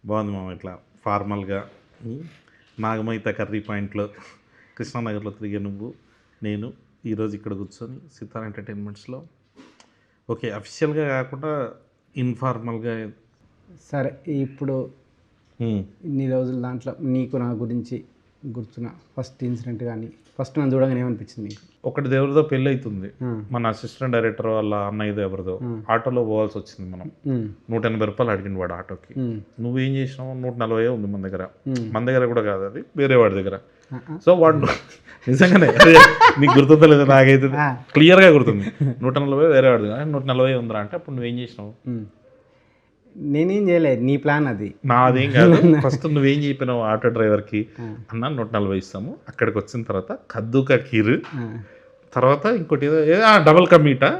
బాగుంది మామ. ఇట్లా ఫార్మల్గా నాగమైత కర్రీ పాయింట్లో కృష్ణానగర్లో తిరిగే నువ్వు నేను ఈరోజు ఇక్కడ కూర్చొని సితార్ ఎంటర్టైన్మెంట్స్లో ఓకే అఫీషియల్గా కాకుండా ఇన్ఫార్మల్గా. సరే, ఇప్పుడు ఇన్ని రోజుల దాంట్లో నీకు నా గురించి గుర్తున్న ఫస్ట్ ఇన్సిడెంట్ కానీ ఫస్ట్ నన్ను చూడగానే ఏమనిపించింది నీకు? ఒకటి ఎవరిదో పెళ్ళి అవుతుంది, మన అసిస్టెంట్ డైరెక్టర్ వాళ్ళ అన్నయ్యదో ఎవరిదో. ఆటోలో పోవాల్సి వచ్చింది. మనం 180 రూపాయలు అడిగింది వాడు ఆటోకి. నువ్వేం చేసినావు? 140 ఉంది మన దగ్గర. మన దగ్గర కూడా కాదు, అది వేరే వాడి దగ్గర. సో వాడు నిజంగానే నీకు గుర్తుందో లేదో నాకైతే క్లియర్గా గుర్తుంది. 140 వేరే వాడి దగ్గర, 140 ఉందిరా అంటే అప్పుడు నువ్వేం చేసినావు? నేనేం చేయలేదు, నీ ప్లాన్ అది. నాదేం కాదు. ఫస్ట్ నువ్వేం చెప్పినావు ఆటో డ్రైవర్కి? అన్న 140 ఇస్తాము. అక్కడికి వచ్చిన తర్వాత కద్దుకా కీరు, తర్వాత ఇంకోటి ఏదో డబల్ కా మీటా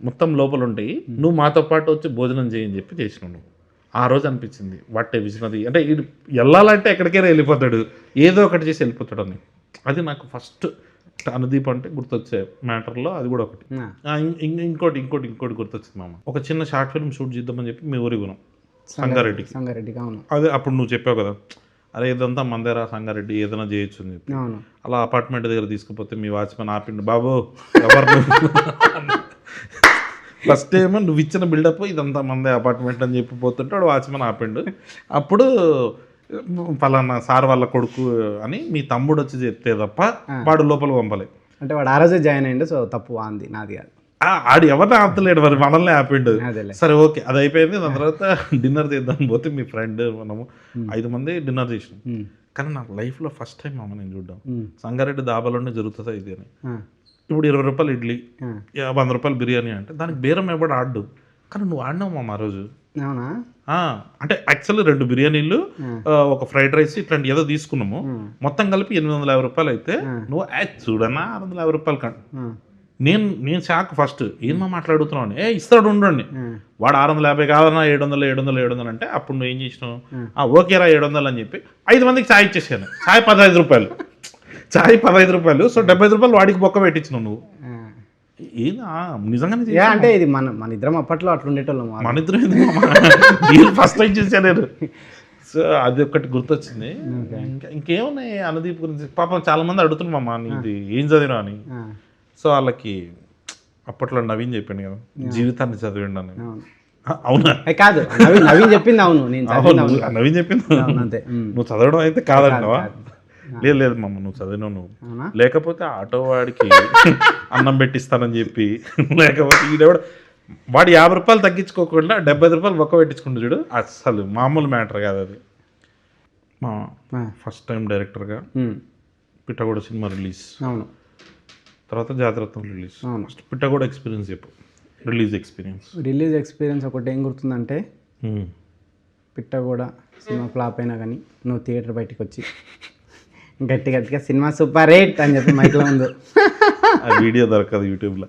మొత్తం లోపల ఉంటాయి. నువ్వు మాతో పాటు వచ్చి భోజనం చేయని చెప్పి చేసినావు నువ్వు. ఆ రోజు అనిపించింది వాటే విసినది అంటే ఇది వెళ్ళాలంటే ఎక్కడికైనా వెళ్ళిపోతాడు, ఏదో ఒకటి చేసి వెళ్ళిపోతాడు అని. అది నాకు ఫస్ట్ అనుదీప్ అంటే గుర్తొచ్చే మ్యాటర్లో అది కూడా ఒకటి. ఇంకోటి గుర్తొచ్చింది మామ. ఒక చిన్న షార్ట్ ఫిల్మ్ షూట్ చేద్దామని చెప్పి మీ ఊరికి పోయినాం, సంగారెడ్డికి. అదే అప్పుడు నువ్వు చెప్పావు కదా, అరే ఇదంతా మందేరా సంగారెడ్డి, ఏదైనా చేయొచ్చు అని చెప్పి. అలా అపార్ట్మెంట్ దగ్గర తీసుకుపోతే మీ వాచ్మెన్ ఆపిండు, బాబు ఎవరు ఫస్ట్ ఏమో నువ్వు ఇచ్చిన బిల్డప్ ఇదంతా మందే అపార్ట్మెంట్ అని చెప్పి పోతుంటే వాడు వాచ్మెన్ ఆపిండు. అప్పుడు పలానా సార్ వాళ్ళ కొడుకు అని మీ తమ్ముడు వచ్చి చెప్తే తప్ప వాడు లోపల పంపలే. అంటే వాడు ఆ రోజే జాయిన్ అయ్యిండు, సో తప్పు అంది, నాది కాదు. ఆడు ఎవరిని ఆపలేడు, మరి మనల్ని ఆపిండు. సరే ఓకే, అది అయిపోయింది. దాని తర్వాత డిన్నర్ చేద్దాం పోతే మీ ఫ్రెండ్ మనము 5 మంది డిన్నర్ చేసినాం. కానీ నాకు లైఫ్లో ఫస్ట్ టైం మామ నేను చూడ్డాం సంగారెడ్డి దాబాలోనే జరుగుతుందా ఇది అని. ఇప్పుడు 20 రూపాయలు ఇడ్లీ, 100 రూపాయలు బిర్యానీ అంటే దానికి బేరం ఎవడు ఆడు. కానీ నువ్వు ఆడినావు మామ ఆ రోజు. అంటే యాక్చువల్లీ 2 బిర్యానీలు, ఒక ఫ్రైడ్ రైస్ ఇట్లాంటి ఏదో తీసుకున్నాము. మొత్తం కలిపి 850 రూపాయలు అయితే నువ్వు చూడన్నా 650 రూపాయలు కంట. నేను షాక్ ఫస్ట్, ఏమో మాట్లాడుతున్నావు. ఇస్తాడు ఉండండి, వాడు 650 కాదన్నా 700 అంటే అప్పుడు నువ్వు ఏం చేసినావు? ఓకేరా 700 అని చెప్పి 5 మందికి ఛాయ్ ఇచ్చేసాను. ఛాయ్ 15 రూపాయలు, ఛాయ్ 15 రూపాయలు. సో 75 రూపాయలు వాడికి బొక్క పెట్టించినావు నువ్వు. నిజంగానే అంటే ఇది మన ఇద్దరం అప్పట్లో అట్లా ఉండేటోళ్ళం. మన ఇద్దరు ఫస్ట్ టైం చూసా నేను. సో అది ఒకటి గుర్తొచ్చింది. ఇంకేమున్నాయి అనుదీప్ గురించి? పాపం చాలా మంది అడుగుతున్నామమ్మా నీది ఏం చదివినా అని. సో వాళ్ళకి అప్పట్లో నవీన్ చెప్పిండు కదా జీవితాన్ని చదివిండు అని. అవునా? కాదు, నవీన్ చెప్పింది. అవును, నవీన్ చెప్పింది. నువ్వు చదవడం అయితే కాదంటావా? లేదు మమ్మ, నువ్వు చదివినావు. నువ్వు లేకపోతే ఆటో వాడికి అన్నం పెట్టిస్తానని చెప్పి, లేకపోతే ఈడెవడ వాడు 50 రూపాయలు తగ్గించుకోకుండా 75 రూపాయలు ఒక్క పెట్టించుకుంటూ చూడు. అసలు మామూలు మ్యాటర్ కాదు అది. మా ఫస్ట్ టైం డైరెక్టర్గా పిట్టగోడ సినిమా రిలీజ్, తర్వాత జాతరత్నం రిలీజ్. ఫస్ట్ పిట్టగోడ ఎక్స్పీరియన్స్ చెప్పు. రిలీజ్ ఎక్స్పీరియన్స్ ఒకటి ఏం గుర్తుందంటే, పిట్టగోడ సినిమా ఫ్లాప్ అయినా కానీ నువ్వు థియేటర్ బయటకు వచ్చి గట్టిగా సినిమా సూపర్ హిట్ అని చెప్పి మైక్లో ఉంది. ఆ వీడియో దొరకదు యూట్యూబ్లో,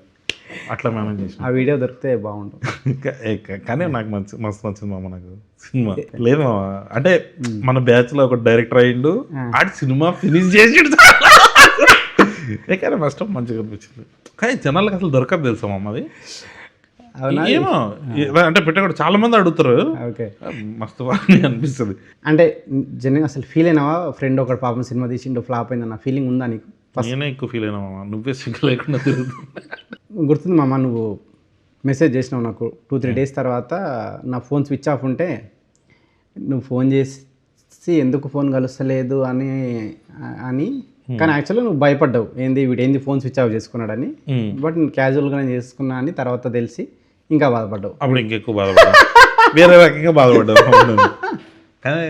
అట్లా మేనేజ్ చేసి. ఆ వీడియో దొరికితే బాగుంటుంది. కానీ నాకు మస్తు నచ్చింది మామ నాకు సినిమా. లేదు మామ, అంటే మన బ్యాచ్లో ఒక డైరెక్టర్ అయ్యిండు, ఆడి సినిమా ఫినిష్ చేసిండు. కానీ ఫస్ట్ మంచిగా అనిపించింది. కానీ జనాలకు అసలు దొరకదు తెలుసా మామ అది. ఏమో అంటే పెట్టకూడదు, చాలా మంది అడుగుతారు. మస్తు బాగా అనిపిస్తుంది. అంటే జనరల్గా అసలు ఫీల్ అయినావా? ఫ్రెండ్ ఒకటి పాపం సినిమా తీసిండు ఫ్లాప్ అయిందన్న ఫీలింగ్ ఉందా నీకు? నేనే ఎక్కువ ఫీల్ అయినా మామ, నువ్వే సింక్ లేకుండా తిరుగుతుంది. గుర్తుంది మామ, నువ్వు మెసేజ్ చేసినావు నాకు 2-3 డేస్ తర్వాత. నా ఫోన్ స్విచ్ ఆఫ్ ఉంటే నువ్వు ఫోన్ చేసి ఎందుకు ఫోన్ కలుస్తలేదు అని కానీ యాక్చువల్గా నువ్వు భయపడ్డావు, వీడేంది ఫోన్ స్విచ్ ఆఫ్ చేసుకున్నాడని. బట్ నేను క్యాజువల్గానే చేసుకున్నా అని తర్వాత తెలిసి ఇంకా బాధపడ్డావు. అప్పుడు ఇంకెక్కువ బాధపడ్డావు, వేరే రకంగా బాధపడ్డావు. కానీ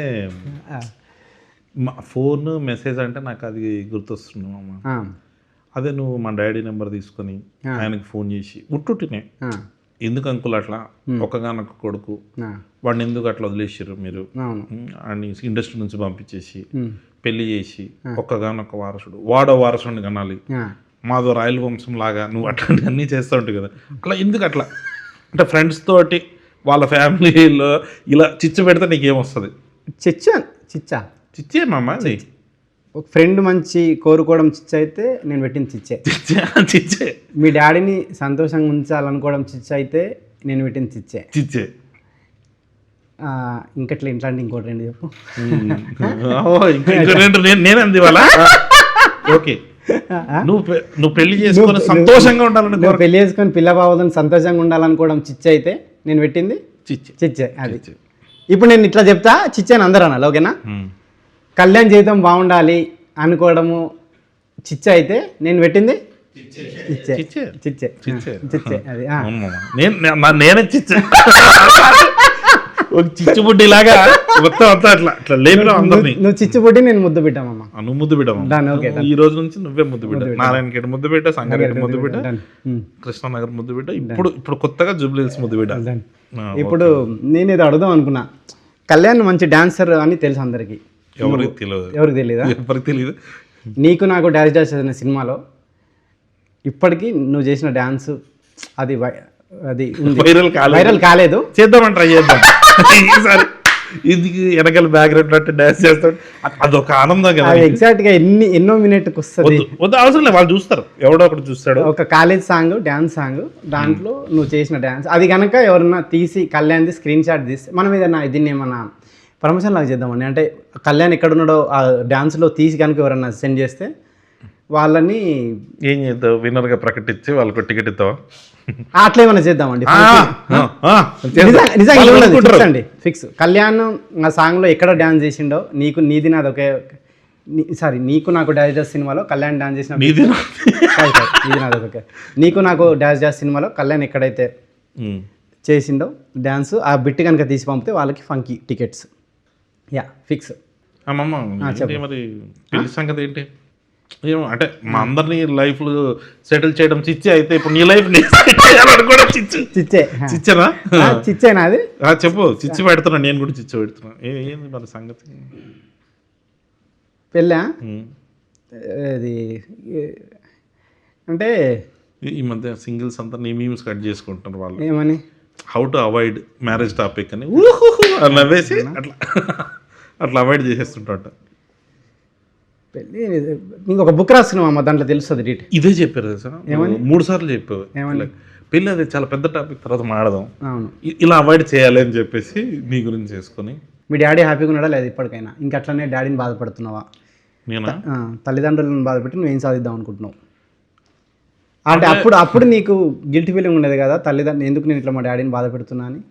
ఫోన్ మెసేజ్ అంటే నాకు అది గుర్తొస్తుంది అమ్మ. అదే నువ్వు మా డాడీ నెంబర్ తీసుకొని ఆయనకి ఫోన్ చేసి ఉట్టుటినే, ఎందుకు అంకుల్ అట్లా ఒక్కగానొక్క కొడుకు వాడిని ఎందుకు అట్లా వదిలేసారు మీరు అని ఇండస్ట్రీ నుంచి పంపించేసి పెళ్లి చేసి ఒక్కగానొక్క వారసుడు, వాడో వారసుడిని కనాలి, మాదో రాయల వంశం లాగా నువ్వు అట్లాంటి అన్నీ చేస్తూ ఉంటావు కదా. అట్లా ఎందుకు అట్లా అంటే ఫ్రెండ్స్ తోటి వాళ్ళ ఫ్యామిలీలో ఇలా చిచ్చు పెడితే నీకేమొస్తుంది? చిచ్చే మామ. ఒక ఫ్రెండ్ మంచి కోరుకోవడం చిచ్చ అయితే నేను పెట్టింది చిచ్చే. మీ డాడీని సంతోషంగా ఉంచాలనుకోవడం చిచ్చ అయితే నేను పెట్టింది చిచ్చే. ఇంకట్లా ఇట్లాంటి ఇంకోటి రెండు చెప్పు. ఇంకో రెండు నేనే అంది వాళ్ళ. ఓకే, నువ్వు పెళ్లి చేసుకొని సంతోషంగా ఉండాలని, నువ్వు పెళ్లి చేసుకొని పిల్ల బావదని సంతోషంగా ఉండాలనుకోవడం చిచ్చ అయితే నేను పెట్టింది చిచ్చే. అది ఇప్పుడు నేను ఇట్లా చెప్తా చిచ్చే అని అందరూ అనాలి, ఓకేనా? కళ్యాణ్ జీవితం బాగుండాలి అనుకోవడము చిచ్చ అయితే నేను పెట్టింది చిచ్చే. చిచ్చే చిచ్చే అది నేనే చిచ్చే. ఒక చిచ్చుబుడ్డి లాగా మొత్తం అంతా అట్లా అట్లా లేపినా అందరినీ. నువ్వు చిచ్చుబుడ్డి, నేను ముద్దు బిడ్డామమ్మా. నువ్వు ముద్దు బిడ్డ, ఈ రోజు నుంచి నువ్వే ముద్దు బిడ్డ. నారాయణఖేడ్ ముద్దు బిడ్డ, సంగారెడ్డి ముద్దు బిడ్డ, కృష్ణానగర్ ముద్దు బిడ్డ, ఇప్పుడు కొత్తగా జూబ్లీహిల్స్ ముద్దు బిడ్డ. ఇప్పుడు నేను ఏదో అడుగుదాం అనుకున్నా. కళ్యాణ్ మంచి డాన్సర్ అని తెలుసు అందరికి. ఎవరికి తెలియదా? ఎవరికి తెలియదు. నీకు నాకు డాన్స్ చేసిన సినిమాలో ఇప్పటికీ నువ్వు చేసిన డాన్స్ అది అది వైరల్ కాలేదు. చేద్దామని ట్రై చేద్దాం ఈసారి. ఇది వెనకాల బ్యాక్గ్రౌండ్ అంటే డాన్స్ చేస్తాడు, అదొక ఆనందం కదా. ఎగ్జాక్ట్ గా ఎన్నో మినిట్కి వస్తుంది. అవసరం లేదు, వాళ్ళు చూస్తారు, ఎవడో ఒకటి చూస్తాడు. ఒక కాలేజ్ సాంగ్, డాన్స్ సాంగ్, దాంట్లో నువ్వు చేసిన డాన్స్ అది కనుక ఎవరన్నా తీసి కళ్యాణ్ది స్క్రీన్ షాట్ తీసి మనం ఏదన్నా దీన్ని ఏమన్నా ప్రమోషన్ లాగా చేద్దామండి. అంటే కళ్యాణ్ ఎక్కడున్నాడో ఆ డాన్స్లో తీసి కనుక ఎవరన్నా సెండ్ చేస్తే వాళ్ళని ఏం చేద్దాం, విన్నర్గా ప్రకటించి వాళ్ళకు టికెట్ ఇస్తావా? అట్లా ఏమైనా చేద్దామండి. నిజంగా ఫిక్స్. కళ్యాణ్ ఆ సాంగ్లో ఎక్కడ డాన్స్ చేసిండో నీది నాది ఒకే. నీకు నాకు డాన్స్ చేసే సినిమాలో కళ్యాణ్ డాన్స్ చేసిన నీది నాది ఒకే. నీకు నాకు డాన్స్ చేసే సినిమాలో కళ్యాణ్ ఎక్కడైతే చేసిండో డాన్స్ ఆ బిట్ కనుక తీసి పంపితే వాళ్ళకి ఫంకీ టికెట్స్. Yeah fix. మరి పెళ్లి సంగతి ఏంటి? ఏమో అంటే మా అందరినీ లైఫ్ సెటిల్ చేయడం చిచ్చి అయితే ఇప్పుడు నీ లైఫ్ కూడా చిచ్చేనా? చిచ్చేనా అది? చెప్పు. చిచ్చి పెడుతున్నా, నేను కూడా చిచ్చి పెడుతున్నా. ఏంది మన సంగతి? పెళ్ళా అది అంటే ఈ మధ్య సింగిల్స్ అంతా నీ మీమ్స్ కట్ చేసుకుంటున్నారు వాళ్ళు. ఏమని? How to avoid marriage topic అని నవ్వేసి అట్లా అట్లా అవాయిడ్ చేసేస్తుంటాట. పెళ్ళి ఇంకొక బుక్ రాస్తున్నావు దాంట్లో తెలుస్తుంది డీటెయిల్. ఇదే చెప్పారు సార్, 3 సార్లు చెప్పావు. పెళ్ళి అది చాలా పెద్ద టాపిక్, తర్వాత మాడదాం, ఇలా అవాయిడ్ చేయాలి అని చెప్పేసి నీ గురించి చేసుకొని. మీ డాడీ హ్యాపీగా ఉన్నాడా లేదు ఇప్పటికైనా? ఇంకా అట్లనే డాడీని బాధపడుతున్నావా? నేనా? తల్లిదండ్రులను బాధపెట్టి నువ్వు ఏం సాధిద్దాం అనుకుంటున్నావు? అంటే అప్పుడు నీకు గిల్టీ ఫీలింగ్ ఉండేది కదా, తల్లిదండ్రులు ఎందుకు నేను ఇట్లా మా డాడీని బాధ పెడుతున్నా అని?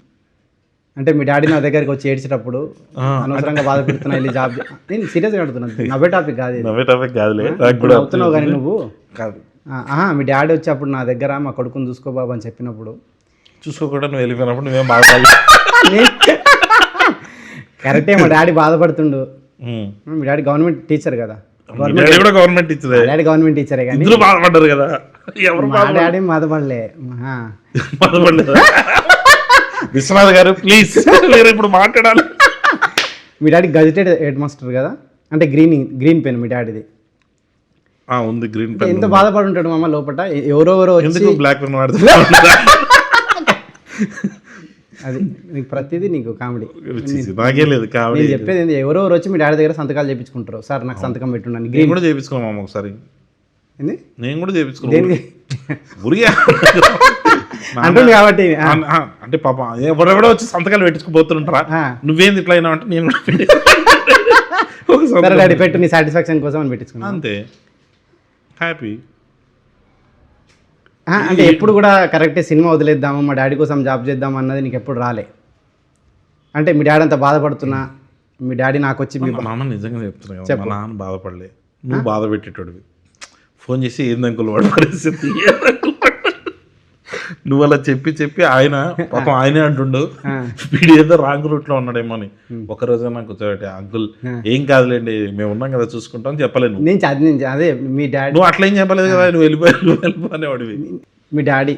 అంటే మీ డాడీ నా దగ్గరికి వచ్చి ఏడ్చేటప్పుడు అనవసరంగా బాధ పెడుతున్నా, వెళ్ళి జాబ్. నేను సీరియస్గా అడుగుతున్నాను, నవ్వే టాపిక్ కాదు. అవుతున్నావు కానీ నువ్వు కాదు. మీ డాడీ వచ్చి అప్పుడు నా దగ్గర మా కొడుకుని చూసుకో బాబు అని చెప్పినప్పుడు, చూసుకోకుండా నువ్వు వెళ్ళిపోయినప్పుడు నువ్వేం బాగా కరెక్టే. మా డాడీ బాధపడుతుండు. మీ డాడీ గవర్నమెంట్ టీచర్ కదా. గవర్నమెంట్ డాడీ గవర్నమెంట్ టీచరే కానీ బాధపడ్డారు కదా. మా డాడీ బాధపడలే. విశ్వనాథ్ గారు ప్లీజ్ ఇప్పుడు మాట్లాడాలి. మీ డాడీ గజెటెడ్ హెడ్ మాస్టర్ కదా, అంటే గ్రీన్ పెన్ మీ డాడీది ఉంది. Green pen. ఎంత బాధపడి ఉంటాడు మామ లోపల. ఎవరెవరో బ్లాక్ పెన్ అది నీకు ప్రతిదీ నీకు కామెడీ. నాకే లేదు కామెడీ. నేను చెప్పేది ఏంటి, ఎవరెవరు వచ్చి మీ డాడీ దగ్గర సంతకాలు చేయించుకుంటారు. సార్ నాకు సంతకం పెట్టుండని. గ్రీన్ కూడా చేయించుకున్నాం ఒకసారి. నేను కూడా చేయించుకున్నాను అంటుంది కాబట్టి. అంటే పాప ఎవరెవడో వచ్చి సంతకాలు పెట్టించుకుపోతుంటారా, నువ్వేంది ఇట్లా అయినా అంటే నేను డాడీ పెట్టు నీ సాటిస్ఫాక్షన్ కోసం అని పెట్టించుకున్నాను అంతే. హ్యాపీ. అంటే ఎప్పుడు కూడా కరెక్టే సినిమా వదిలేద్దాము మా డాడీ కోసం జాబ్ చేద్దాం అన్నది నీకు ఎప్పుడు రాలే? అంటే మీ డాడీ అంతా బాధపడుతున్నా మీ డాడీ నాకు వచ్చి మా నాన్న నిజంగా చెప్తున్నా కదా, మా నాన్న బాధపడలే, నువ్వు బాధ పెట్టేటోడివి. ఫోన్ చేసి ఏందంకులు వాడు పరిస్థితి, నువ్వు అలా చెప్పి ఆయన పాపం ఆయనే అంటుండు వీడు ఏదో రాంగ్ రూట్ లో ఉన్నాడేమో అని. ఒకరోజు నాకు అంకుల్ ఏం కాదులేండి మేము ఉన్నాం కదా చూసుకుంటాం చెప్పలేను. అదే మీ డాడీ నువ్వు అట్లా ఏం చెప్పలేదు కదా, నువ్వు వెళ్ళిపోయిపోనేవాడివి. మీ డాడీ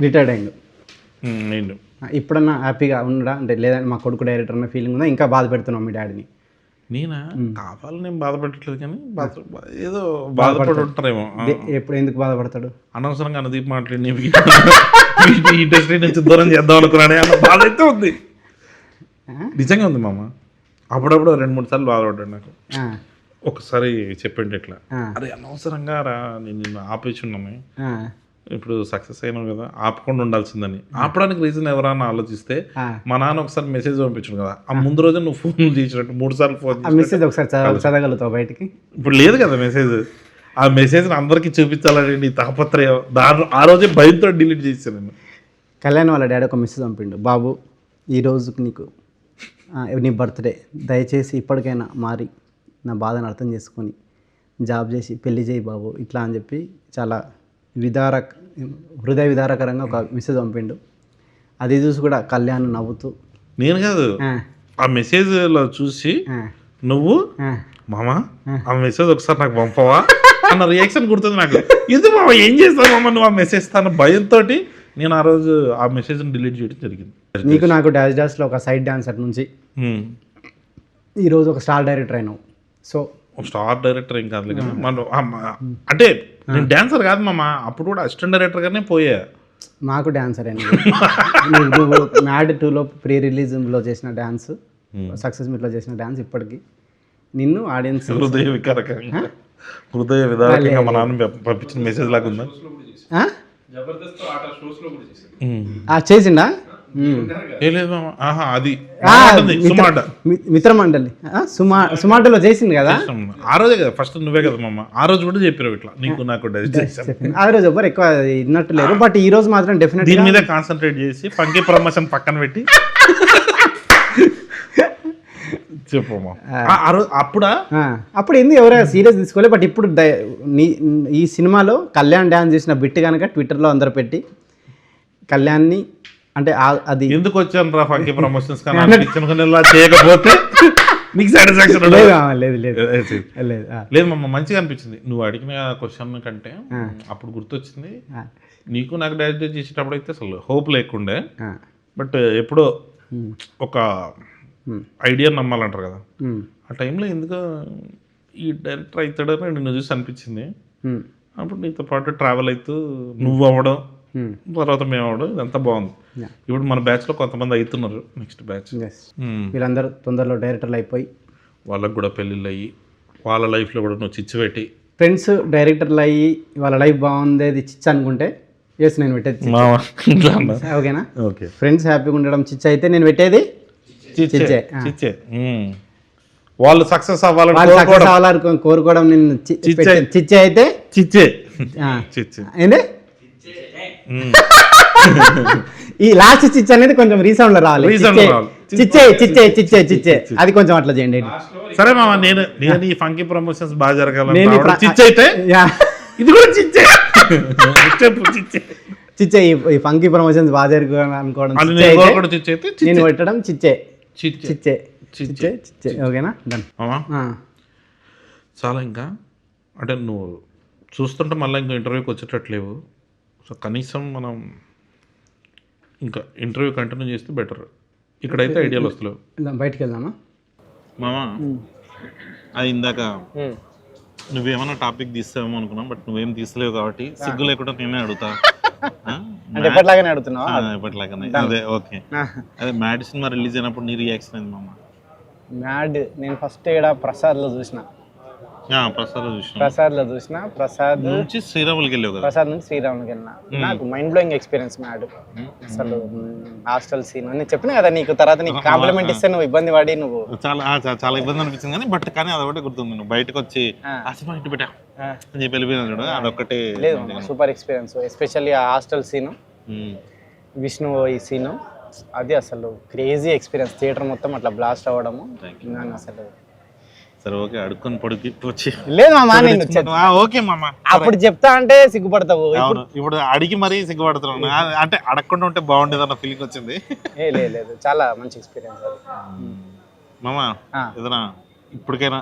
రిటైర్డ్ అయ్యిండు. నేను ఇప్పుడన్నా హ్యాపీగా ఉండడా? అంటే లేదంటే మా కొడుకు డైరెక్టర్ అన్న ఫీలింగ్ ఉందా? ఇంకా బాధ పెడుతున్నావు మీ డాడీని? నేనా? కావాలని నేను బాధపెట్టట్లేదు కానీ ఏదో బాధపడి ఉంటారేమో. ఎప్పుడు ఎందుకు బాధపడతాడు? అనవసరంగా అనుదీప్ మాట్లాడి ఈ ఇండస్ట్రీ నుంచి దూరం చేద్దాం అనుకున్నానే అన్న బాధ అయితే ఉంది. నిజంగా ఉంది మామ. అప్పుడప్పుడు 2-3 సార్లు బాధపడ్డాడు నాకు. ఒకసారి చెప్పండి ఇట్లా, అరే అనవసరంగా రా నేను నిన్ను ఆపేసి ఉన్నాను, ఇప్పుడు సక్సెస్ అయినావు కదా ఆపకుండా ఉండాల్సిందని. ఆపడానికి రీజన్ ఎవరన్నా ఆలోచిస్తే మా నాన్న ఒకసారి మెసేజ్ పంపించాడు కదా, ఆ ముందు రోజు నువ్వు ఫోన్ చేసినట్టు 3 సార్లు ఫోన్ మెసేజ్ ఒకసారి చదవగలుగుతావు బయటికి. ఇప్పుడు లేదు కదా మెసేజ్. ఆ మెసేజ్ని అందరికీ చూపించాలని నీ తాపత్రయం, ఆ రోజే భయంతో డిలీట్ చేశాను నేను. కళ్యాణ్ వాళ్ళ డాడీ ఒక మెసేజ్ పంపిండు, బాబు ఈరోజుకి నీకు నీ బర్త్డే, దయచేసి ఇప్పటికైనా మారి నా బాధను అర్థం చేసుకొని జాబ్ చేసి పెళ్లి చేయి బాబు ఇట్లా అని చెప్పి చాలా హృదయ విదారకరంగా ఒక మెసేజ్ పంపిండు. అది చూసి కూడా కళ్యాణ్ నవ్వుతూ, నేను కాదు ఆ మెసేజ్లో చూసి నువ్వు మామ ఆ మెసేజ్ ఒకసారి నాకు పంపవా అన్న రియాక్షన్ గుర్తుంది నాకు. ఇది మామ ఏం చేస్తావు మామ నువ్వు ఆ మెసేజ్ తాను భయంతో నేను ఆ రోజు ఆ మెసేజ్ని డిలీట్ చేయడం జరిగింది. నీకు నాకు డాన్స్లో ఒక సైడ్ డాన్సర్ నుంచి ఈరోజు ఒక స్టార్ డైరెక్టర్ అయినావు. సో స్టార్ డైరెక్టర్ ఏం కాదు మనం అంటే నేను డాన్సర్ కాదు మామ, అప్పుడు కూడా అసిస్టెంట్ డైరెక్టర్గానే పోయా. మాకు డాన్సర్ అండి. నువ్వు మ్యాడ్ 2లో ప్రీ రిలీజ్లో చేసిన డ్యాన్స్, సక్సెస్ మీట్లో చేసిన డ్యాన్స్ ఇప్పటికీ నిన్ను ఆడియన్స్ హృదయ విదారకంగా మా నాన్న పంపించిన మెసేజ్ లాగా ఉందా? చేసిండా? అది మిత్రమండలి సుమాటలో చేసింది కదా ఆ రోజే కదా ఫస్ట్. నువ్వే కదా మామ ఆ రోజు కూడా చెప్పారు ఇట్లా నీకు నాకు. ఆ రోజు ఎవ్వరు ఎక్కువ విన్నట్టు లేరు, బట్ ఈ రోజు మాత్రం డెఫినెట్ దీని మీద కాన్సన్ట్రేట్ చేసి ఫంకీ ప్రమోషన్ పక్కన పెట్టి చెప్పమ్మా. అప్పుడు ఏంది ఎవరైనా సీరియస్ తీసుకోలేదు, బట్ ఇప్పుడు ఈ సినిమాలో కళ్యాణ్ డ్యాన్స్ చేసిన బిట్ కనుక ట్విట్టర్లో అందరు పెట్టి కళ్యాణ్ని అంటే అది ఎందుకు వచ్చాను రా ఫంకీ ప్రమోషన్స్ చేయకపోతే నీకు సాటిస్ఫాక్షన్ లేదు మమ్మ. మంచిగా అనిపించింది నువ్వు అడిగిన క్వశ్చన్ కంటే. అప్పుడు గుర్తొచ్చింది నీకు నాకు డాన్స్ చేసేటప్పుడు అయితే అసలు హోప్ లేకుండే, బట్ ఎప్పుడో ఒక ఐడియా నమ్మాలంటారు కదా, ఆ టైంలో ఎందుకో ఈ డైరెక్టర్ అవుతాడని నిన్ను చూసి అనిపించింది. అప్పుడు నీతో పాటు ట్రావెల్ అవుతూ నువ్వు అవ్వడం తర్వాత మేము అవ్వడం ఇదంతా బాగుంది. ఇప్పుడు మన బ్యాచ్లో కొంతమంది అవుతున్నారు, నెక్స్ట్ బ్యాచ్ వీళ్ళందరూ తొందరలో డైరెక్టర్లు అయిపోయి వాళ్ళకు కూడా పెళ్ళిళ్ళు అయ్యి వాళ్ళ లైఫ్లో కూడా నువ్వు చిచ్చు పెట్టి ఫ్రెండ్స్ డైరెక్టర్లు అయ్యి వాళ్ళ లైఫ్ బాగుంది చిచ్చు అనుకుంటే ఎస్ నేను పెట్టేది ఓకేనా. ఓకే ఫ్రెండ్స్ హ్యాపీగా ఉండడం చిచ్చు అయితే నేను పెట్టేది చిచ్చే. వాళ్ళు సక్సెస్ అవ్వాలని కోరుకోవడం నేను చిచ్చే అయితే చిచ్చే ఏంది ఈ లాస్ట్ చిచ్చే అనేది కొంచెం రీసౌండ్ లో రావాలి. చిచ్చే చిచ్చే చిచ్చే చిచ్చే అది కొంచెం అట్లా చేయండి. సరే మామ నేను ఈ ఫంకీ ప్రమోషన్స్ బాగా జరగాలి. చిచ్చే అయితే ఇది కూడా చిచ్చే చిచ్చే ఈ ఫంకీ ప్రమోషన్స్ బాగా జరగాలి అనుకోవడం నేను పెట్టడం చిచ్చే చిచ్చే చిచ్చే చిచ్చే. ఓకేనా డన్ మామా. చాలా ఇంకా అంటే నువ్వు చూస్తుంటే మళ్ళీ ఇంకా ఇంటర్వ్యూకి వచ్చేటట్లేవు. సో కనీసం మనం ఇంకా ఇంటర్వ్యూ కంటిన్యూ చేస్తే బెటర్. ఇక్కడైతే ఐడియాలు వస్తలేవు. బయటికి వెళ్దామా మామా? అది ఇందాక నువ్వేమన్నా టాపిక్ తీస్తావేమో అనుకున్నాం, బట్ నువ్వేం తీస్తలేవు కాబట్టి సిగ్గు లేకుండా నేనే అడుగుతా. ఎప్పటిలాగానే అడుగుతున్నావా? ఎప్పటిలాగానే. అదే ఓకే. అదే మ్యాడ్ సినిమా రిలీజ్ అయినప్పుడు నీ రియాక్షన్ అయింది మామ? మ్యాడ్ నేను ఫస్ట్ ఇక్కడ ప్రసాద్లో చూసిన. ప్రసాద్ నుంచి శ్రీరాములకి వెళ్ళావు కదా? ప్రసాద్ నుంచి శ్రీరాములకి వెళ్ళినా. నాకు మైండ్ బ్లోయింగ్ ఎక్స్పీరియన్స్ మ్యాడ్. అసలు హాస్టల్ సీన్ నేను చెప్పిన కదా నీకు, తర్వాత నీకు కాంప్లిమెంట్ ఇస్తే నువ్వు ఇబ్బంది పడి నువ్వు చాలా ఇబ్బంది అనిపించింది కానీ బట్ కానీ అదొకటి గుర్తుంది. నువ్వు బయటకు వచ్చి ఇంటి పెట్టా అని చెప్పి వెళ్ళిపోయినా చూడ, అదొకటి లేదు సూపర్ ఎక్స్పీరియన్స్. ఎస్పెషల్లీ ఆ హాస్టల్ సీను, విష్ణు ఈ సీను, అది అసలు క్రేజీ ఎక్స్పీరియన్స్. థియేటర్ మొత్తం అట్లా బ్లాస్ట్ అవ్వడము అసలు. సరే ఓకే అడుక్కొని పొడికి వచ్చి లేదు మామా నేను ఓకే మామ అప్పుడు చెప్తా అంటే సిగ్గుపడతావు. ఇప్పుడు అడిగి మరీ సిగ్గుపడుతున్నాను అంటే అడగకుండా ఉంటే బాగుండేది అన్న ఫీలింగ్ వచ్చింది. లేదు చాలా మంచి ఎక్స్పీరియన్స్ అది మామ. ఏదైనా ఇప్పటికైనా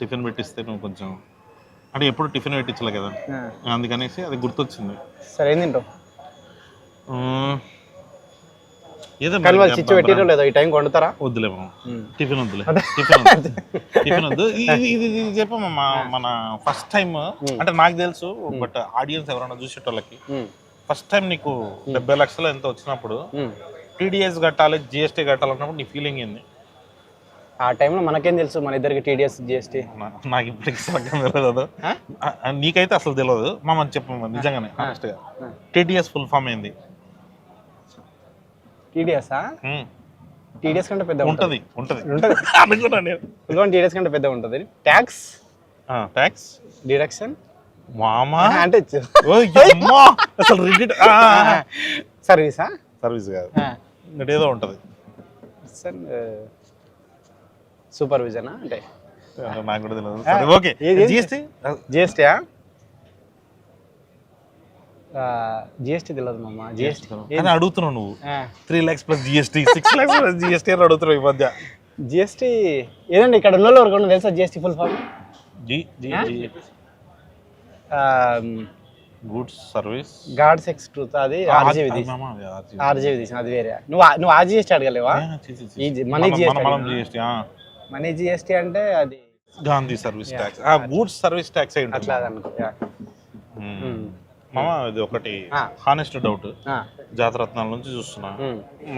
టిఫిన్ పెట్టిస్తే నువ్వు కొంచెం అంటే ఎప్పుడు టిఫిన్ పెట్టించలే కదా, అందుకనేసి అది గుర్తొచ్చింది. సరే ఏం తింటావు? లేదో ఈ టైం వండుతారా? వద్దులే టిఫిన్ వద్దులే టిఫిన్ వద్దు. ఇది చెప్పమ్మా మన ఫస్ట్ టైం అంటే నాకు తెలుసు, బట్ ఆడియన్స్ ఎవరైనా చూసేటోళ్ళకి ఫస్ట్ టైం నీకు 70 లక్షలు ఎంత వచ్చినప్పుడు టీడీఎస్ కట్టాలి జిఎస్టీ కట్టాలన్నప్పుడు నీ ఫీలింగ్ ఏంది? ఆ టైంలో మనకేం తెలుసు మన ఇద్దరికి టీడీఎస్ జిఎస్టీ. నాకు ఇప్పటికి సగం తెలియదు. నీకైతే అసలు తెలియదు మామ చెప్పు నిజంగానే హానెస్ట్గా. టీడీఎస్ ఫుల్ ఫామ్ ఏంది? టీడీఎస్ఆ? టీడీఎస్ కంటే పెద్ద ఉంటుంది అనుకున్నా నేను. టీడీఎస్ కంటే పెద్ద ఉంటుంది. ట్యాక్స్ ట్యాక్స్ డిడక్షన్ మామా అంటే అసలు రిపీట్ సర్వీసా? సర్వీస్ కాదు ఇంకటి ఏదో ఉంటుంది. సూపర్విజనా అంటే నాకు కూడా తెలియదు. Okay GST. జిఎస్టీయా? జిఎస్టీ తెలియదు మామ. జిఎస్టీ అని అడుగుతున్నావు నువ్వు. 3 lakhs plus GST 6 lakhs plus GST అని అడుగుతున్నావు ఈ మధ్య. జిఎస్టీ ఏదండి ఇక్కడ ఉన్న వాళ్ళు ఎవరికన్నా తెలుసా GST full form? Goods service God's ఎక్స్ట్రూత్ అది ఆర్జీవి తీసిన అది వేరే. నువ్వు ఆ జిఎస్టీ అడగలేవా? మనీ జిఎస్టీ అంటే అది Gandhi service tax, goods service tax అయి ఉంటుంది అట్లా అనుకో. మామ ఇది ఒకటి హానెస్ట్ డౌట్. జాతరత్నాల నుంచి చూస్తున్నా,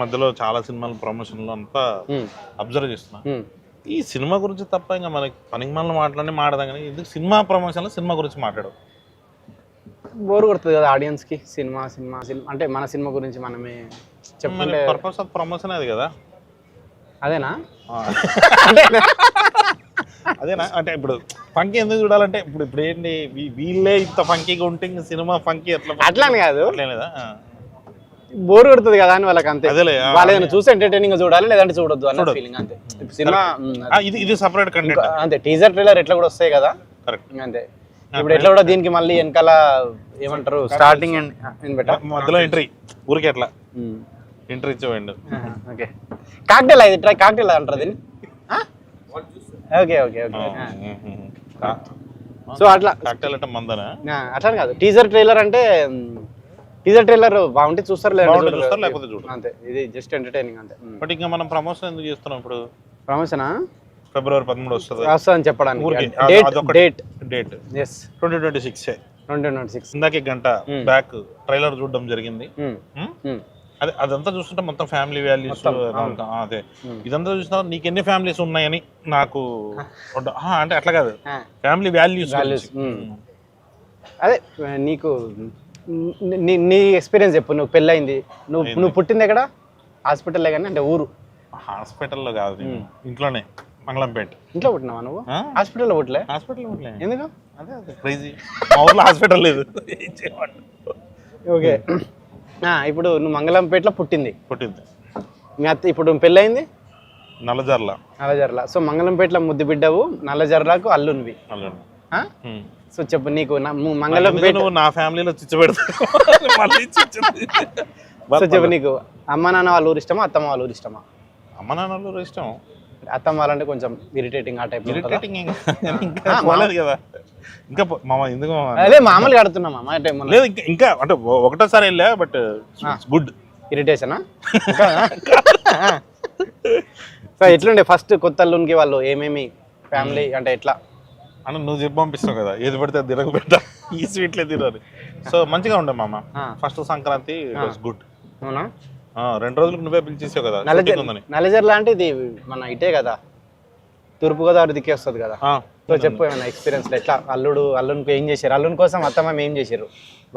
మధ్యలో చాలా సినిమాల ప్రమోషన్లు అంతా అబ్జర్వ్ చేస్తున్నా. ఈ సినిమా గురించి తప్ప ఇంకా మనకి పనికి మనల్ని మాట్లాడదాం కానీ ఎందుకు సినిమా ప్రమోషన్లో సినిమా గురించి మాట్లాడవు? బోర్ కొడుతుంది కదా ఆడియన్స్ కి. సినిమా సినిమా సినిమా అంటే మన సినిమా గురించి మనమే చెప్పండి. పర్పస్ ఆఫ్ ప్రమోషన్ అది కదా. అదేనా? అదేనా అంటే ఇప్పుడు ఫంకీ ఎందుకు చూడాలంటే ఇప్పుడు ఏంటి వీళ్ళే ఇంత ఫంకీగా ఉంటే ఇంకా సినిమా ఫంకీ అట్లా అని కాదు, లేదా బోర్ కొడుతుంది కదా అని వాళ్ళకి. అంతే, అదేలే వాళ్ళు ఏదైనా చూసి ఎంటర్టైనింగ్ చూడాలి లేదంటే చూడొద్దు అన్న ఫీలింగ్ అంతే. సినిమా ఇది సెపరేట్ కంటెంట్ అంతే. టీజర్ ట్రైలర్ ఎట్లా కూడా వస్తాయి కదా, అంతే. ఇప్పుడు ఎట్లా కూడా దీనికి మళ్ళీ వెనకాల ఏమంటారు స్టార్టింగ్ మధ్యలో ఎంట్రీ ఊరికే ఎట్లా ఎంట్రీ ఇచ్చేవాడు. ఓకే కాక్టైల్ ఇది ట్రై కాక్టైల్ అంటారు దీన్ని. Okay okay okay. సో అట్లా కాక్టైల్ అంటే మందనా? అట్లా కాదు, టీజర్ ట్రైలర్ అంటే టీజర్ ట్రైలర్ బాగుంటే చూస్తారు లేకపోతే చూడరు అంతే. ఇది జస్ట్ ఎంటర్టైనింగ్ అంతే. బట్ ఇంకా మనం ప్రమోషన్ ఎందుకు చేస్తున్నాం ఇప్పుడు? ప్రమోషనా ఫిబ్రవరి 13 వస్తుంది వస్తుందని చెప్పడానికి. డేట్ 2026. ఇందాక గంట బ్యాక్ ట్రైలర్ చూడడం జరిగింది. అదే అదంతా చూస్తుంటే మొత్తం ఫ్యామిలీ వాల్యూస్ అదే ఇదంతా చూసినా నీకు ఎన్ని ఫ్యామిలీస్ ఉన్నాయని నాకు అంటే అట్లా కాదు, ఫ్యామిలీ వాల్యూస్. అదే నీకు నీ ఎక్స్పీరియన్స్ చెప్పు. నువ్వు పెళ్ళయింది, నువ్వు పుట్టింది ఎక్కడ? హాస్పిటల్లో కానీ అంటే ఊరు? హాస్పిటల్లో కాదు, ఇంట్లోనే మంగళంపేట. ఇంట్లో పుట్టినావా నువ్వు? హాస్పిటల్లో పుట్టలే? హాస్పిటల్లో పుట్టలే. ఎందుకు? అదే అదే క్రేజీ, మా ఊర్లో హాస్పిటల్ లేదు. ఓకే. ఇప్పుడు నువ్వు మంగళంపేటలో పుట్టింది. మీ అత్త ఇప్పుడు పెళ్ళయింది నల్లజర్ల. సో మంగళంపేటలో ముద్దు బిడ్డవు, నల్లజర్లకు అల్లునివి. సో చెప్పు, నీకు మంగళంపేట నా ఫ్యామిలీలో చిచ్చు పెడతాను. సో చెప్పు, నీకు అమ్మ నాన్న వాళ్ళ ఊరు ఇష్టమా, అత్తమ్మ వాళ్ళ ఊరు ఇష్టమా? అమ్మ నాన్న వాళ్ళ ఊరు ఇష్టం. అత్తమ్మ వాళ్ళంటే కొంచెం ఇరిటేటింగ్ ఆ టైప్. కదా ఇంకా మామ ఎందుకు అదే మామూలుగా ఆడుతున్నా మామ అంటే లేదు ఇంకా అంటే ఒకటోసారి వెళ్ళా బట్ గుడ్. ఇరిటేషనా? సో ఎట్లుండే ఫస్ట్ కొత్త అల్లునికి వాళ్ళు ఏమేమి ఫ్యామిలీ అంటే ఎట్లా అని నువ్వు చెప్పి పంపిస్తావు కదా, ఏది పడితే అది తినక పెట్టా, ఈ స్వీట్లే తినాలి. సో మంచిగా ఉండే మామ. First Sankranti good. అవునా? 2 రోజులకు నువ్వే పిలిచేసావు కదా. నల్లజర్ల అంటే ఇది మన ఇటే కదా, తూర్పుగోదావరి దిక్కే వస్తుంది కదా. సో చెప్పు ఏమన్నా ఎక్స్పీరియన్స్ ఎట్లా అల్లునికి ఏం చేశారు, అల్లుని కోసం అత్తమ్మ ఏం చేశారు,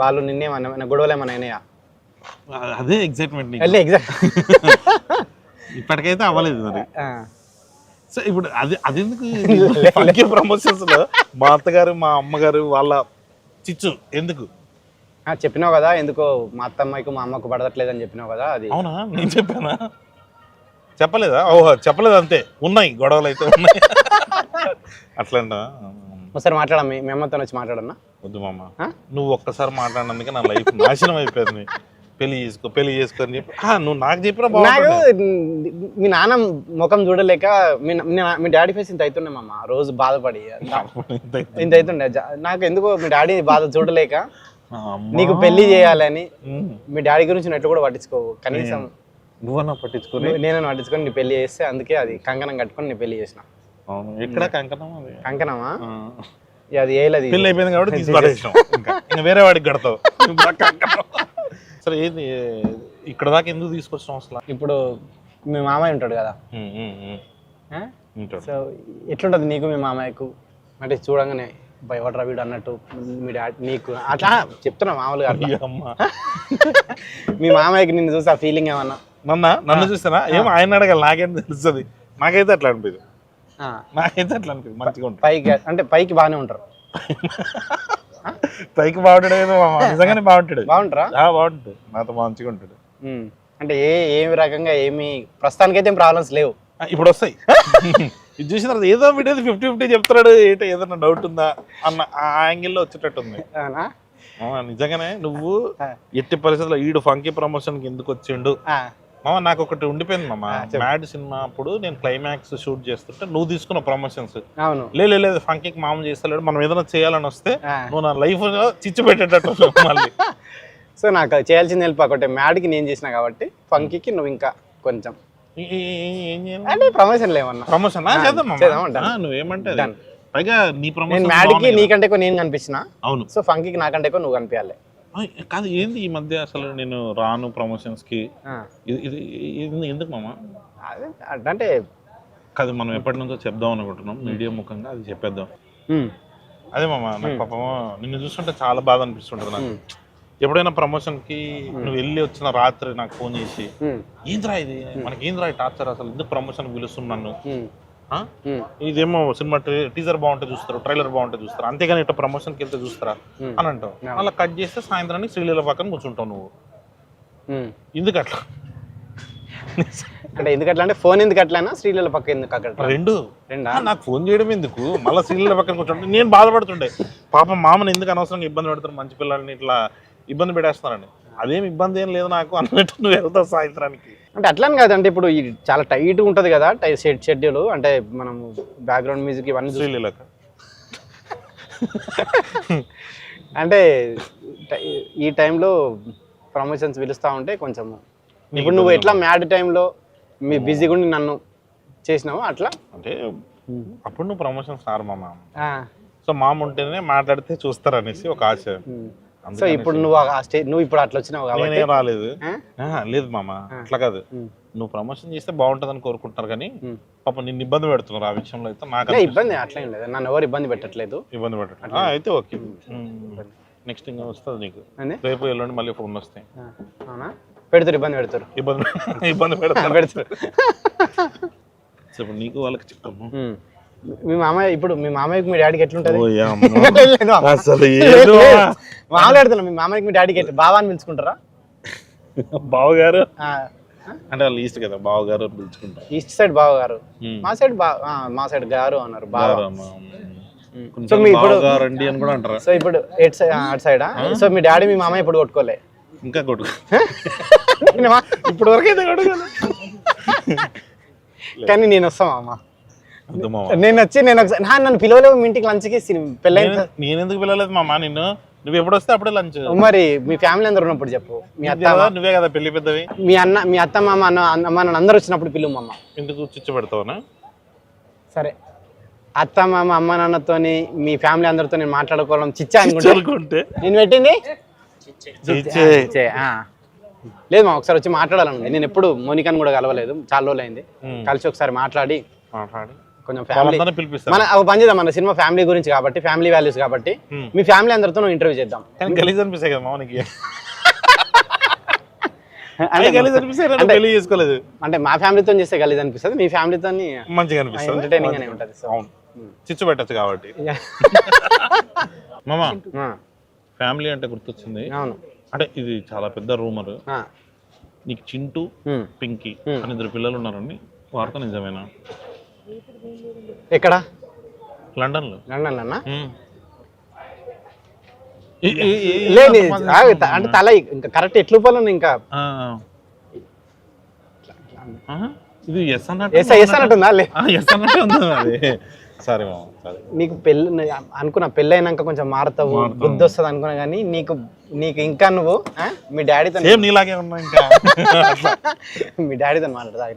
వాళ్ళు నిన్నేమన్నా గొడవలు ఏమన్నా అయినాయా? అదే ఎగ్జైట్మెంట్ ఇప్పటికైతే అవ్వలేదు మరి. సో ఇప్పుడు అది ఎందుకు ప్రమోషన్స్ లో మా అత్తగారు మా అమ్మగారు వాళ్ళ చిచ్చు ఎందుకు చెప్పినావు కదా, ఎందుకో మా అత్తమ్మకి మా అమ్మకు పడట్లేదని చెప్పినావు కదా. అది అవునా? నేను చెప్పానా? చెప్పలేదా? ఓహో చెప్పలేదు, అంతే. ఉన్నాయి గొడవలు అయితే ఉన్నాయి. అట్లా ఒకసారి మాట్లాడమ్మా, మీ అమ్మతో వచ్చి మాట్లాడన్నా. వద్దు మామ, నువ్వు ఒక్కసారి మాట్లాడినందుకే నా లైఫ్ నాశనం అయిపోయింది. పెళ్లి చేసుకొని చెప్పి నువ్వు నాకు చెప్పినా నాకు మీ నాన్న ముఖం చూడలేక మీ డాడీ ఫేస్ ఇంత అవుతుండే మామ, రోజు బాధపడి ఇంత అవుతుండే. నాకు ఎందుకో మీ డాడీ బాధ చూడలేక నీకు పెళ్లి చేయాలని మీ డాడీ గురించి నెట్లు కూడా పట్టించుకోవు కనీసం. నువ్వన్నా పట్టించుకుని నేను పట్టించుకొని నీ పెళ్లి చేస్తే అందుకే అది కంకణం కట్టుకొని నీ పెళ్లి చేసిన. ఎక్కడ కంకణం? కంకణమా? అది ఏలది పెళ్లి అయిపోయింది కాబట్టి ఇంకా వేరే వాడికి కడతావు. సరే ఏంది ఇక్కడ దాకా ఎందుకు తీసుకొచ్చినావు అసలు? ఇప్పుడు మీ మామయ్య ఉంటాడు కదా, ఉంటాడు. సో ఎట్లుంటుంది నీకు మీ మామయ్యకు? అంటే చూడంగానే భయపడరా వీడు అన్నట్టు మీ డాడీ నీకు అట్లా చెప్తున్నా మామూలుగా అట్లా. మీ మామయ్యకి నిన్ను చూసి ఆ ఫీలింగ్ ఏమన్నా? నన్ను చూస్తానా ఏమో ఆయన అడగాలి, నాకేం తెలుస్తుంది. నాకైతే అట్లా అనిపిదు, నాకైతే అట్లా అనిపిదు. మంచిగా ఉంటుంది పైకి, అంటే పైకి బాగానే ఉంటారు. పైకి బాగుంటాడు ఏదో నిజంగానే బాగుంటాడు. బాగుంటారా? బాగుంటాడు, నాతో మంచిగా ఉంటాడు. అంటే ఏమి రకంగా ఏమి ప్రస్తుతానికైతే ఏం ప్రాబ్లమ్స్ లేవు. ఇప్పుడు వస్తాయి. ఇది చూసిన తర్వాత ఏదో వీడియో 50-50 చెప్తున్నాడు, ఏంటో ఏదైనా డౌట్ ఉందా అన్న ఆ యాంగిల్లో వచ్చేటట్టు ఉంది. నిజంగానే నువ్వు ఎట్టి పరిస్థితుల్లో ఈడు ఫంకీ ప్రమోషన్కి ఎందుకు వచ్చిండు మామ, నాకు ఒకటి ఉండిపోయింది మామ. మ్యాడ్ సినిమా అప్పుడు నేను క్లైమాక్స్ షూట్ చేస్తుంటే నువ్వు తీసుకున్న ప్రమోషన్స్ లేదు ఫంకీకి మామ చేస్తలేడు, మనం ఏదైనా చేయాలని వస్తే నువ్వు నా లైఫ్ చిచ్చు పెట్టేటట్టు మళ్ళీ. సో నాకు చేయాల్సింది హెల్ప్ ఒకటి, మ్యాడ్కి నేను చేసిన కాబట్టి ఫంకీకి నువ్వు ఇంకా కొంచెం ఏం చేయాలి అంటే ప్రమోషన్లు ఏమన్నా ప్రమోషన్ నువ్వేమంటే పైగా నీ ప్రమోషన్ మ్యాడ్కి నీకంటే ఎక్కువ నేను కనిపించిన. అవును. సో ఫంకీకి నాకంటే ఎక్కువ నువ్వు కనిపించాలి. కాదు ఏంది ఈ మధ్య అసలు నేను రాను ప్రమోషన్స్ కి, ఇది ఎందుకు మామ? అంటే కాదు మనం ఎప్పటి నుంచో చెప్దాం అనుకుంటున్నాం మీడియా ముఖంగా, అది చెప్పేద్దాం. అదే మామ, నాకు పాపం నిన్ను చూస్తుంటే చాలా బాధ అనిపిస్తుంటది నాకు. ఎప్పుడైనా ప్రమోషన్ కి నువ్వు వెళ్ళి వచ్చిన రాత్రి నాకు ఫోన్ చేసి ఏంద్రా ఇది మనకి ఏంద్రా టార్చర్, అసలు ఎందుకు ప్రమోషన్ పిలుస్తున్నాను, ఇదేమో సినిమా టీజర్ బాగుంటే చూస్తారు, ట్రైలర్ బాగుంటే చూస్తారు, అంతేగాని ఇట్లా ప్రమోషన్కి వెళ్తే చూస్తారా అని అంటావు. అలా కట్ చేస్తే సాయంత్రానికి శ్రీలీల పక్కన కూర్చుంటావు నువ్వు. ఎందుకు అట్లా? అంటే ఎందుకు అట్లా అంటే ఫోన్ ఎందుకు అట్లా, శ్రీలీల పక్క ఎందుకు అక్కడ? రెండు నాకు ఫోన్ చేయడం ఎందుకు, మళ్ళీ శ్రీలీల పక్కన కూర్చుంటే నేను బాధపడుతుండే. పాపం మామని ఎందుకు అనవసరంగా ఇబ్బంది పెడతారు, మంచి పిల్లల్ని ఇట్లా ఇబ్బంది పెట్టేస్తున్నారని. అదేం ఇబ్బంది ఏం లేదు నాకు అన్నట్టు నువ్వు వెళ్తావు సాయంత్రానికి. అంటే అట్లని కాదు, అంటే ఇప్పుడు చాలా టైట్ ఉంటుంది కదా షెడ్యూల్, అంటే మనం బ్యాక్గ్రౌండ్ మ్యూజిక్ ఇవన్నీ శ్రీలీలక అంటే ఈ టైంలో ప్రమోషన్స్ పిలుస్తూ ఉంటే కొంచెం, ఇప్పుడు నువ్వు ఎట్లా మ్యాడ్ టైంలో మీ బిజీగా ఉండి నన్ను చేసినావు అట్లా. అంటే అప్పుడు నువ్వు ప్రమోషన్స్ రారు మామ, సో మామ ఉంటేనే మాట్లాడితే చూస్తారు అనేసి ఒక ఆశ. సో ఇప్పుడు నువ్వు ఇప్పుడు అట్లా వచ్చినావు కాబట్టి రాలేదు. లేదు మామ, అట్లా కాదు, నువ్వు ప్రమోషన్ చేస్తే బాగుంటుందని కోరుకుంటున్నారు కానీ పాపం నిన్ను ఇబ్బంది పెడుతున్నారు ఆ విషయంలో. అయితే నాకు ఇబ్బంది అట్లేం లేదు, నన్ను ఎవరు ఇబ్బంది పెట్టట్లేదు. ఇబ్బంది పెట్టట్లేదు అయితే ఓకే. నెక్స్ట్ ఇంకా వస్తుంది నీకు, రేపు ఎల్లుండి మళ్ళీ ఫోన్ వస్తాయి. అవునా? పెడతారు, ఇబ్బంది పెడతారు, ఇబ్బంది పెడతారు. ఇప్పుడు నీకు వాళ్ళకి చెప్తాము. మీ మామయ్య, ఇప్పుడు మీ మామయ్యకి మీ డాడీకి ఎట్లుంటది? మామూలు పెడుతున్నా, మీ మామయ్యకి మీ డాడీకి బావా అని పిలుచుకుంటారా? బావగారు అంటే వాళ్ళు ఈస్ట్ కదా, బావగారు పిలుచుకుంటారు. ఈస్ట్ సైడ్ బావగారు, మా సైడ్ గారు అన్నారు. బావ. సో మీ ఇప్పుడు రండి అని కూడా అంటారా? సో ఇప్పుడు అటు సైడా? సో మీ డాడీ మీ మామయ్య ఇప్పుడు కొట్టుకోలే? ఇంకా కొట్టుకో ఇప్పుడు వరకు అయితే కొట్టుకోలే. కానీ నేను వస్తాం అమ్మ, నేను వచ్చి నేను నన్ను పిలవలేవు మీ ఇంటికి లంచ్కి, పెళ్ళైన. నేను ఎందుకు పిలవలేదు మామ నిన్ను? నువ్వు ఎప్పుడు వస్తే అప్పుడే లంచ్. మరి మీ ఫ్యామిలీ అందరు ఉన్నప్పుడు చెప్పు. మీ అత్త, నువ్వే కదా పెళ్లి పెద్దవి, మీ అత్త మామ అమ్మ నాన్న అందరు వచ్చినప్పుడు పిలువు మమ్మ. ఎందుకు చిచ్చు పెడతావనా? సరే, అత్త మామ అమ్మ నాన్నతోని మీ ఫ్యామిలీ అందరితో నేను మాట్లాడుకోవడం చిచ్చా అనుకుంటే నేను పెట్టింది లేదు మా, ఒకసారి వచ్చి మాట్లాడాలనుంది. నేను ఎప్పుడు మోనికాని కూడా కలవలేదు, చాలా రోజులు అయింది. కలిసి ఒకసారి మాట్లాడి కొంచెం ఫ్యామిలీ మన ఒక పని చేద్దాం, మన సినిమా ఫ్యామిలీ గురించి కాబట్టి, ఫ్యామిలీ వాల్యూస్ కాబట్టి మీ ఫ్యామిలీ అందరితో నువ్వు ఇంటర్వ్యూ చేద్దాం. గలీజ్ అనిపిస్తాయి కదా మామకి, పెళ్లి చేసుకోలేదు అంటే మా ఫ్యామిలీతో చేస్తే గలీజ్ అనిపిస్తుంది, మీ ఫ్యామిలీతో మంచిగా అనిపిస్తుంది, ఎంటర్టైనింగ్ గానే ఉంటుంది. అవును, చిచ్చు పెట్టచ్చు కాబట్టి. మామా ఫ్యామిలీ అంటే గుర్తొచ్చింది. అవును, అంటే ఇది చాలా పెద్ద రూమర్, నీకు చింటూ పింకీ అని 2 పిల్లలు ఉన్నారని వార్త నిజమేనా? ఎక్కడ? లండన్ లో. లండన్ అన్నా? లేదు అంటే తల ఇంకా కరెక్ట్ ఎట్లు పోలను ఇంకా ఇది ఎస్ అన్నట్టుందా? సరే నీకు పెళ్ళి అనుకున్నా, పెళ్ళి అయినాక కొంచెం మారుతావు, బుద్ధి వస్తుంది అనుకున్నా, కానీ నీకు ఇంకా నువ్వు మీ డాడీతో నీలాగే ఉన్నా, ఇంకా మీ డాడీతో మాట్లాడదా?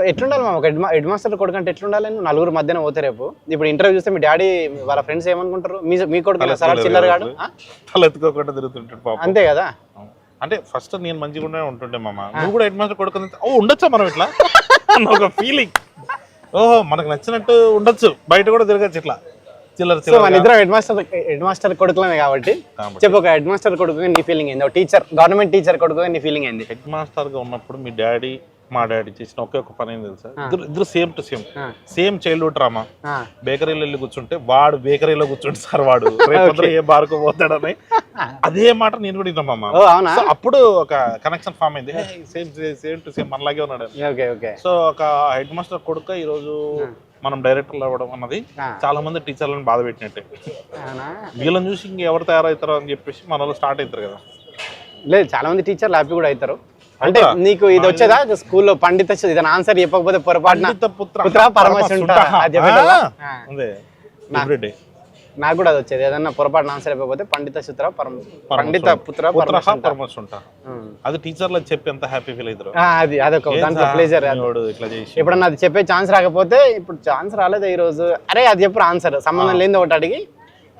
ఎట్లుండాలి మా, ఒక హెడ్ మాస్టర్ కొడుకు అంటే ఎట్లుండాలి? నువ్వు నలుగురు మధ్యన పోతే రేపు ఇప్పుడు ఇంటర్వ్యూ చూస్తే మీ డాడీ వాళ్ళ ఫ్రెండ్స్ ఏమనుకుంటారు? మీ కొడుకు సార్ చిల్లర గాడు తలెత్తుకోకుండా తిరుగుతుంటాడు అంతే కదా. అంటే ఫస్ట్ నేను మంచిగా ఉంటుండే మామ, నువ్వు కూడా హెడ్ మాస్టర్ కొడుకు ఉండొచ్చా మనం ఇట్లా? అన్న ఒక ఫీలింగ్. ఓహో మనకు నచ్చినట్టు ఉండొచ్చు, బయట కూడా తిరగచ్చు ఇట్లా చిల్లర సో మన ఇద్దరం హెడ్ మాస్టర్ కొడుకులమే కాబట్టి చెప్పు, ఒక హెడ్ మాస్టర్ కొడుకుగా నీ ఫీలింగ్ ఏంది, ఒక టీచర్ గవర్నమెంట్ టీచర్ కొడుకుగా నీ ఫీలింగ్ ఏంది? హెడ్ మాస్టర్ గా ఉన్నప్పుడు మీ డాడీ మా డాడీ చేసిన ఒకే ఒక పని ఏం తెలుసా, ఇద్దరు same to same childhood drama. బేకరీలో వెళ్ళి కూర్చుంటే వాడు బేకరీలో కూర్చుంటే సార్ వాడు రేపు ఏ బార్కు పోతాడని అదే మాట నేను కూడా విన్నామమ్మా. సో అప్పుడు ఒక కనెక్షన్ ఫామ్ అయింది, సేమ్ టు సేమ్ మనలాగే ఉన్నాడు. సో ఒక హెడ్ మాస్టర్ కొడుకు ఈ రోజు మనం డైరెక్టర్లు అవ్వడం అన్నది చాలా మంది టీచర్లను బాధ పెట్టినట్టే. వీళ్ళని చూసి ఇంకెవరు తయారవుతారో అని చెప్పేసి మన వాళ్ళు స్టార్ట్ అవుతారు కదా. లేదు, చాలా మంది టీచర్లు హ్యాపీ కూడా అవుతారు. అంటే నీకు ఇది వచ్చేదా స్కూల్లో పండిత ఏదైనా ఆన్సర్ చెప్పకపోతే పొరపాటున పుత్ర పరమశుంఠ నాకు కూడా అది వచ్చేది, ఏదన్నా పొరపాటున ఆన్సర్ చెప్పకపోతే పండిత పుత్ర పరమశుంఠ. అది టీచర్లు చెప్పి ఎంత హ్యాపీ ఫీల్ అవుతారు. అది అదొక దాంట్లో ప్లేజర్. ఎప్పుడన్నా అది చెప్పే ఛాన్స్ రాకపోతే, ఇప్పుడు ఛాన్స్ రాలేదు ఈ రోజు, అరే అది చెప్పు ఆన్సర్ సంబంధం లేని ఒకటి అడిగి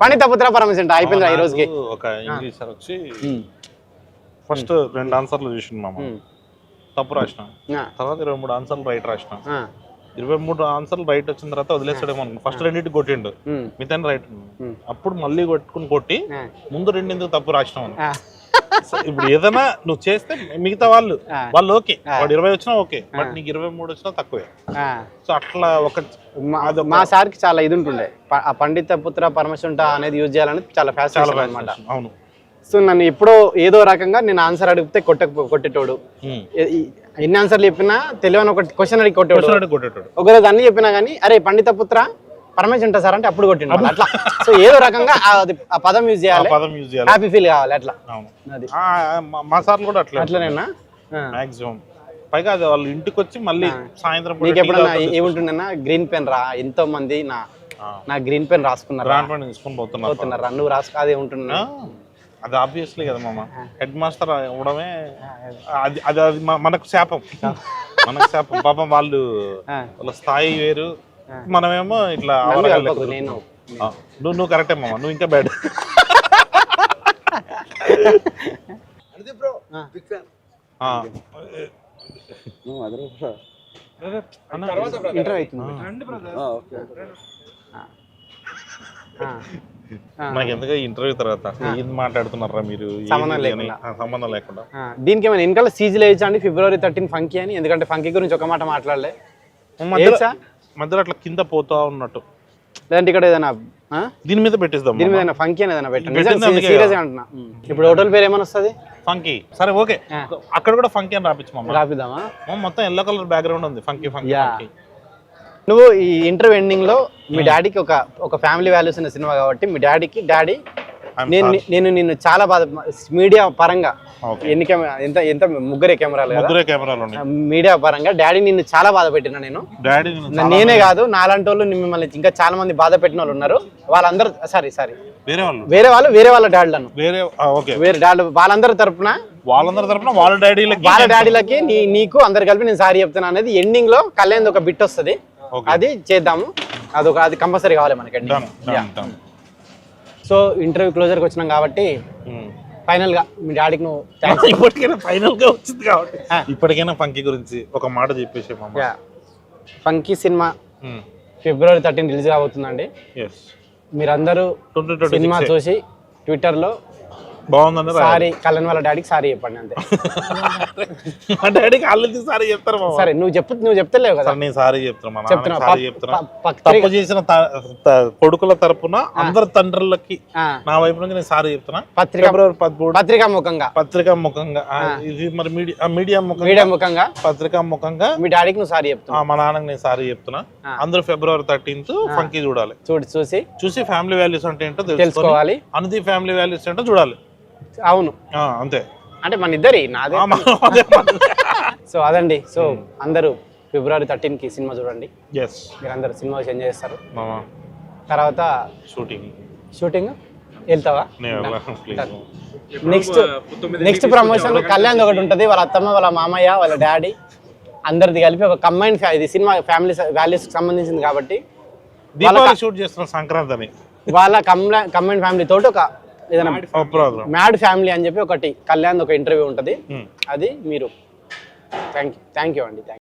పండిత పుత్ర పరమశుంఠ అయిపోయింది ఈ రోజుకి. ఒక ఇంగ్లీష్ సార్ వచ్చి ఫస్ట్ 2 ఆన్సర్లు చూసినాం, తప్పు రాసిన. తర్వాత 23 ఆన్సర్లు రైట్ రాసిన. 23 ఆన్సర్లు రైట్ వచ్చిన తర్వాత వదిలేస్తాడేమో అనుకున్నాను. ఫస్ట్ 2 కొట్టిండు, మిగతా రైట్. అప్పుడు మళ్ళీ కొట్టి ముందు 2 ఎందుకు తప్పు రాసినాం. ఇప్పుడు ఏదైనా నువ్వు చేస్తే మిగతా వాళ్ళు ఓకే, వాడు 20 వచ్చినా ఓకే, బట్ నీకు 23 వచ్చినా తక్కువే. సో అట్లా ఒక మా సార్కి చాలా ఇది ఉంటుండే, ఆ పండిత పుత్ర పరమశుంఠ అనేది యూజ్ చేయాలని చాలా ఫ్యాషన్ అనమాట. అవును. సో నన్ను ఎప్పుడో ఏదో రకంగా నేను ఆన్సర్ అడిగితే కొట్టేటోడు, ఎన్ని ఆన్సర్లు చెప్పినా తెలియని ఒక క్వశ్చన్ అడిగి కొట్టేటోడు. ఒకరోజు అన్ని చెప్పినా కానీ అరే పండిత పుత్ర పరమేశ్వర సార్ అంటే అప్పుడు కొట్టిండు అట్లా. సో ఏదో రకంగా ఆ పదం యూజ్ చేయాలి, హ్యాపీ ఫీల్ కావాలి అట్లా. అది మా సార్లు కూడా అట్లనేనా మాక్సిమం. పైగా అది వాళ్ళు ఇంటికి వచ్చి మళ్ళీ సాయంత్రం నీకు ఎప్పుడన్నా ఏముంటుండేనా, గ్రీన్ పెన్ రా, ఎంతో మంది నా గ్రీన్ పెన్ రాసుకున్నారు, నువ్వు రాసు అదే ఉంటున్నా. అది ఆబ్వియస్లీ కదా మామ, హెడ్ మాస్టర్ అవ్వడమే అది మనకు శాపం. పాపం వాళ్ళ స్థాయి వేరు, మనమేమో ఇట్లా. నువ్వు కరెక్టే మామ, నువ్వు ఇంకా బ్యాడ్. నాకు ఎందుకు ఇంటర్వ్యూ తర్వాత ఏం మాట్లాడుతున్నారా మీరు, సంబంధం లేకుండా. దీనికి ఏమైనా వెనకాల సీజీలు వేయచ్చా అండి, February 13 ఫంకీ అని? ఎందుకంటే ఫంకీ గురించి ఒక మాట మాట్లాడలే మధ్యలో అట్లా కింద పోతా ఉన్నట్టు, లేదంటే ఇక్కడ ఏదైనా దీని మీద పెట్టిస్తాం, దీని మీద ఫంకీ అని ఏదైనా పెట్టండి. సీరియస్ గా అంటున్నా. ఇప్పుడు హోటల్ పేరు ఏమైనా వస్తుంది? ఫంకీ. సరే ఓకే, అక్కడ కూడా ఫంకీ అని రాపిద్దామా? మొత్తం ఎల్లో కలర్ బ్యాక్గ్రౌండ్ ఉంది, ఫంకీ ఫంకీ. నువ్వు ఈ ఇంటర్వ్యూ ఎండింగ్ లో మీ డాడీకి ఒక ఫ్యామిలీ వాల్యూస్ ఉన్న సినిమా కాబట్టి మీ డాడీ నేను నిన్ను చాలా బాధ, మీడియా పరంగా ఎంత ముగ్గురే కెమెరాలు మీడియా పరంగా డాడీ నిన్ను చాలా బాధ పెట్టినా నేనే కాదు, నాలాంటి వాళ్ళు మిమ్మల్ని ఇంకా చాలా మంది బాధ పెట్టిన వాళ్ళు ఉన్నారు. వాళ్ళందరూ వేరే వాళ్ళ డాడీలను వేరే డాడీ వాళ్ళందరి తరపున వాళ్ళ డాడీలకి నీకు అందరు కలిపి నేను సారీ చెప్తున్నా అనేది ఎండింగ్ లో కళ్యాణ్ ఒక బిట్ వస్తుంది, అది చేద్దాము. అది కంపల్సరీ కావాలి మనకి. సో ఇంటర్వ్యూ క్లోజర్కి వచ్చినాం కాబట్టి ఫైనల్ గా మీ డాడీకి నువ్వు ఇప్పటికైనా ఫంకీ గురించి ఒక మాట చెప్పేసి. ఫంకీ సినిమా February 13 రిలీజ్ కాబోతుందండి. మీరందరూ సినిమా చూసి ట్విట్టర్లో బాగుందండి సారీ కళ్యాణ్ వాళ్ళ డాడీకి సారీ చెప్పండి అంతే. డాడీకి ఆల్రెడీ సారీ చెప్తారు. సరే నువ్వు చెప్తలేవు కదా, నేను సారీ చెప్తున్నా. తప్పు చేసిన కొడుకుల తరపున అందరు తండ్రులకి నా వైపు నుంచి నేను సారీ చెప్తున్నా. February 13 పత్రికా ముఖంగా ఇది మరి మీడియా ముఖంగా పత్రికా ముఖంగా మీ డాడీకి నువ్వు సారీ చెప్తున్నా, మా నాన్నకి నేను సారీ చెప్తున్నా. అందరూ February 13 ఫంకీ చూడాలి. చూసి ఫ్యామిలీ వాల్యూస్ అంటే ఏంటో తెలుసుకోవాలి, అనుది ఫ్యామిలీ వాల్యూస్ ఏంటో చూడాలి. అవును అంతే, అంటే మన ఇద్దరి నాదే. సో అదండి. సో అందరూ February 13 సినిమా చూడండి. మీరు అందరు సినిమా ఎంజాయ్ చేస్తారు. తర్వాత షూటింగ్ వెళ్తావా? నెక్స్ట్ ప్రమోషన్ కళ్యాణ్ ఒకటి ఉంటుంది, వాళ్ళ అత్తమ్మ వాళ్ళ మామయ్య వాళ్ళ డాడీ అందరిది కలిపి ఒక కంబైన్. ఇది సినిమా ఫ్యామిలీ వాల్యూస్ సంబంధించింది కాబట్టి షూట్ చేస్తున్న సంక్రాంతి వాళ్ళ కంబైన్ ఫ్యామిలీ తోటి ఒక ఏదైనా మ్యాడ్ ఫ్యామిలీ అని చెప్పి ఒకటి కళ్యాణ్ ఒక ఇంటర్వ్యూ ఉంటుంది. అది మీరు థ్యాంక్ యూ అండి.